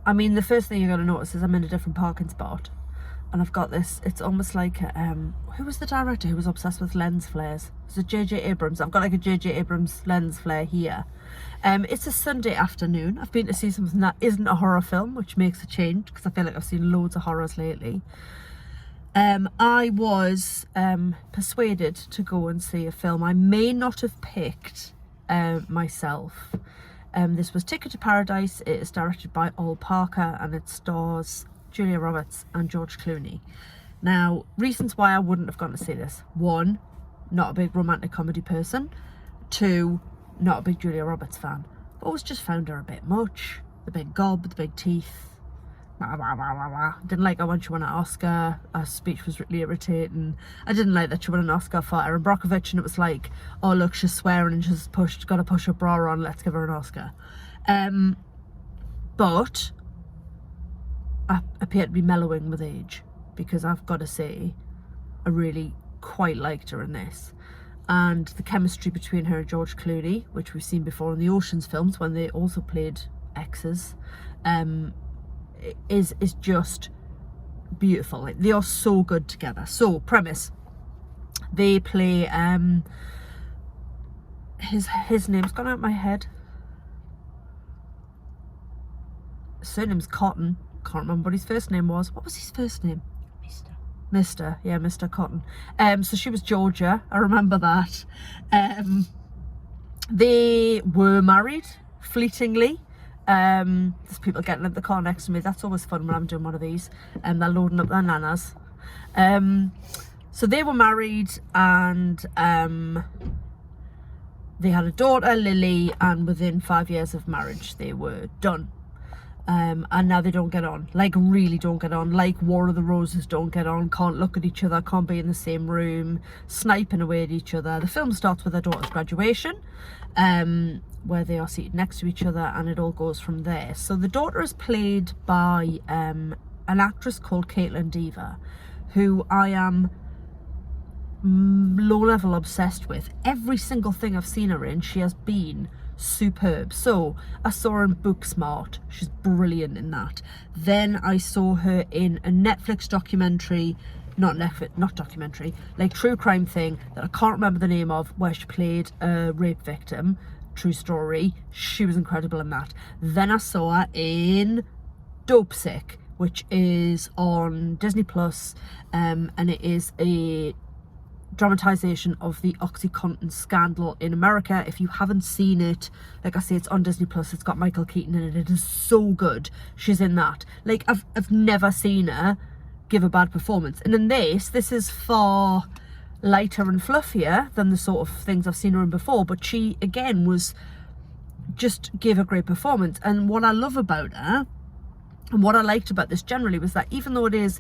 I mean, the first thing you're going to notice is I'm in a different parking spot. And I've got this, it's almost like, who was the director who was obsessed with lens flares? Was it J.J. Abrams? I've got like a J.J. Abrams lens flare here. It's a Sunday afternoon. I've been to see something that isn't a horror film, which makes a change because I feel like I've seen loads of horrors lately. I was persuaded to go and see a film I may not have picked myself. This was Ticket to Paradise. It is directed by Ol Parker and it stars Julia Roberts and George Clooney. Now, reasons why I wouldn't have gone to see this. 1, not a big romantic comedy person. 2, not a big Julia Roberts fan. Always just found her a bit much. The big gob, the big teeth. Didn't like her when she won an Oscar. Her speech was really irritating. I didn't like that she won an Oscar for Erin Brockovich and it was like, oh look, she's swearing and she's got to push her bra on, let's give her an Oscar. But I appear to be mellowing with age because I've got to say I really quite liked her in this, and the chemistry between her and George Clooney, which we've seen before in the Ocean's films when they also played exes, is just beautiful. Like, they are so good together. So premise, they play his name's gone out of my head, surname's Cotton. Can't remember what his first name was. What was his first name? Mr. Yeah, Mr. Cotton. So she was Georgia. I remember that. They were married fleetingly. There's people getting in the car next to me. That's always fun when I'm doing one of these. They're loading up their nanas. So they were married and they had a daughter, Lily, and within 5 years of marriage they were done. And now they don't get on, like really don't get on, like War of the Roses don't get on, can't look at each other, can't be in the same room, sniping away at each other. The film starts with their daughter's graduation, where they are seated next to each other, and it all goes from there. So the daughter is played by an actress called Caitlin Dever, who I am low-level obsessed with. Every single thing I've seen her in, she has been superb. So I saw her in Booksmart. She's brilliant in that. Then I saw her in a Netflix documentary, not documentary, like true crime thing that I can't remember the name of, where she played a rape victim. True story. She was incredible in that. Then I saw her in Dopesick, which is on Disney Plus, and it is a dramatization of the OxyContin scandal in America. If you haven't seen it, like I say, it's on Disney Plus. It's got Michael Keaton in it. It is so good. She's in that. Like, I've never seen her give a bad performance, and in this is far lighter and fluffier than the sort of things I've seen her in before, but she again just gave a great performance. And what I love about her, and what I liked about this generally, was that even though it is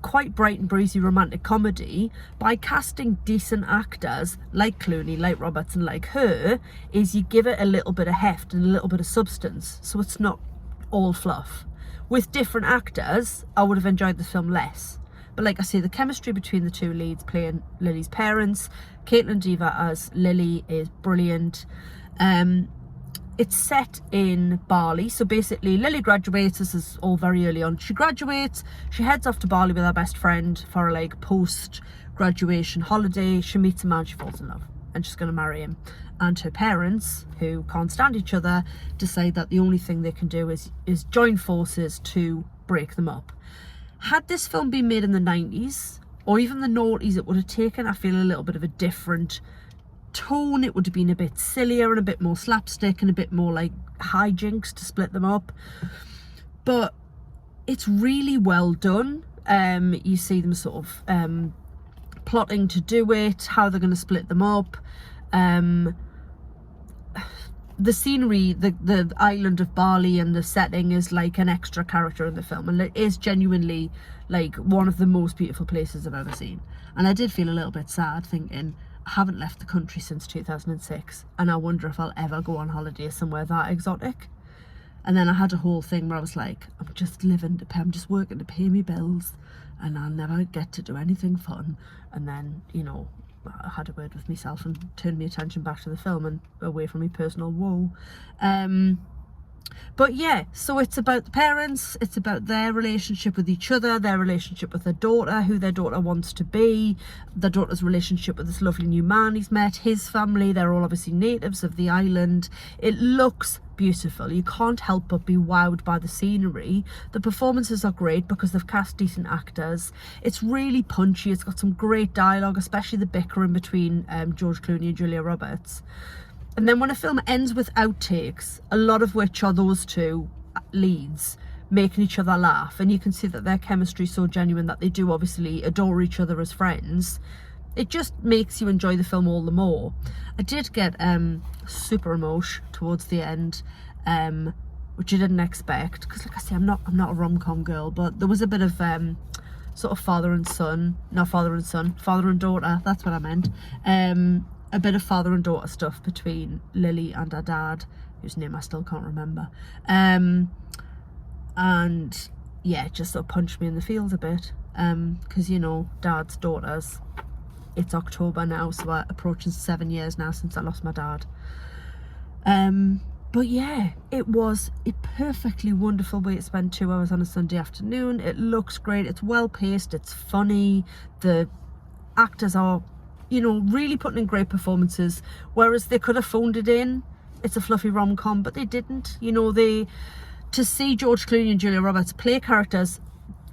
quite bright and breezy romantic comedy, by casting decent actors like Clooney, like Roberts, and like her, is you give it a little bit of heft and a little bit of substance, so it's not all fluff. With different actors, I would have enjoyed the film less. But like I say, the chemistry between the two leads playing Lily's parents, Caitlin Dever as Lily, is brilliant. It's set in Bali, so basically Lily graduates. This is all very early on. She graduates, she heads off to Bali with her best friend for a like post-graduation holiday. She meets a man, she falls in love, and she's going to marry him. And her parents, who can't stand each other, decide that the only thing they can do is join forces to break them up. Had this film been made in the 90s, or even the noughties, it would have taken, I feel, a little bit of a different tone. It would have been a bit sillier and a bit more slapstick and a bit more like hijinks to split them up. But it's really well done. You see them sort of plotting to do it, how they're going to split them up. The scenery, the island of Bali and the setting is like an extra character in the film, and it is genuinely like one of the most beautiful places I've ever seen. And I did feel a little bit sad thinking, I haven't left the country since 2006, and I wonder if I'll ever go on holiday somewhere that exotic. And then I had a whole thing where I was like, I'm just working to pay me bills, and I'll never get to do anything fun. And then, you know, I had a word with myself and turned my attention back to the film and away from my personal woe. But yeah, so it's about the parents, it's about their relationship with each other, their relationship with their daughter, who their daughter wants to be, their daughter's relationship with this lovely new man he's met, his family. They're all obviously natives of the island. It looks beautiful. You can't help but be wowed by the scenery. The performances are great because they've cast decent actors. It's really punchy. It's got some great dialogue, especially the bickering between George Clooney and Julia Roberts. And then when a film ends with outtakes, a lot of which are those two leads making each other laugh, and you can see that their chemistry is so genuine that they do obviously adore each other as friends, it just makes you enjoy the film all the more. I did get super emotional towards the end, which I didn't expect, because like I say, I'm not a rom-com girl, but there was a bit of sort of father and daughter, that's what I meant. A bit of father and daughter stuff between Lily and her dad, whose name I still can't remember. And yeah, it just sort of punched me in the feels a bit, because you know, dads, daughters. It's October now, so we're approaching 7 years now since I lost my dad. But yeah, it was a perfectly wonderful way to spend 2 hours on a Sunday afternoon. It looks great, it's well paced, it's funny, the actors are, you know, really putting in great performances, whereas they could have phoned it in. It's a fluffy rom-com, but they didn't. You know, to see George Clooney and Julia Roberts play characters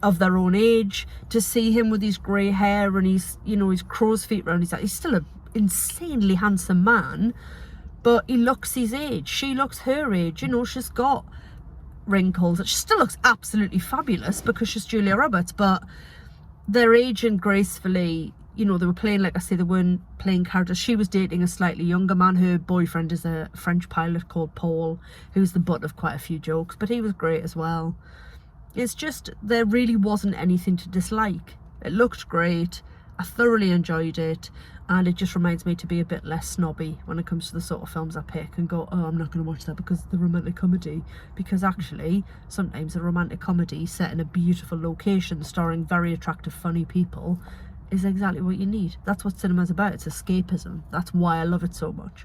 of their own age, to see him with his grey hair and his, you know, his crow's feet around his eyes. He's still an insanely handsome man, but he looks his age. She looks her age. You know, she's got wrinkles. She still looks absolutely fabulous because she's Julia Roberts, but they're aging gracefully. You know, they were playing, like I say, they weren't playing characters. She was dating a slightly younger man. Her boyfriend is a French pilot called Paul, who's the butt of quite a few jokes, but he was great as well. It's just, there really wasn't anything to dislike. It looked great. I thoroughly enjoyed it. And it just reminds me to be a bit less snobby when it comes to the sort of films I pick and go, oh, I'm not going to watch that because it's the romantic comedy. Because actually, sometimes a romantic comedy set in a beautiful location starring very attractive, funny people is exactly what you need. That's what cinema's about. It's escapism. That's why I love it so much.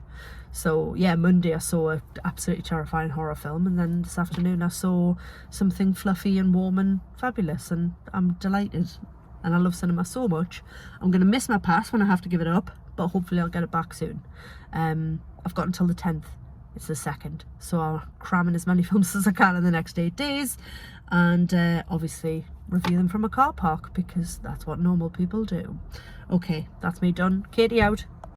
So yeah, Monday I saw an absolutely terrifying horror film, and then this afternoon I saw something fluffy and warm and fabulous, and I'm delighted. And I love cinema so much. I'm going to miss my pass when I have to give it up, but hopefully I'll get it back soon. I've got until the 10th. It's the 2nd, so I'll cram in as many films as I can in the next 8 days, and obviously review them from a car park, because that's what normal people do. Okay, that's me done. Katie out.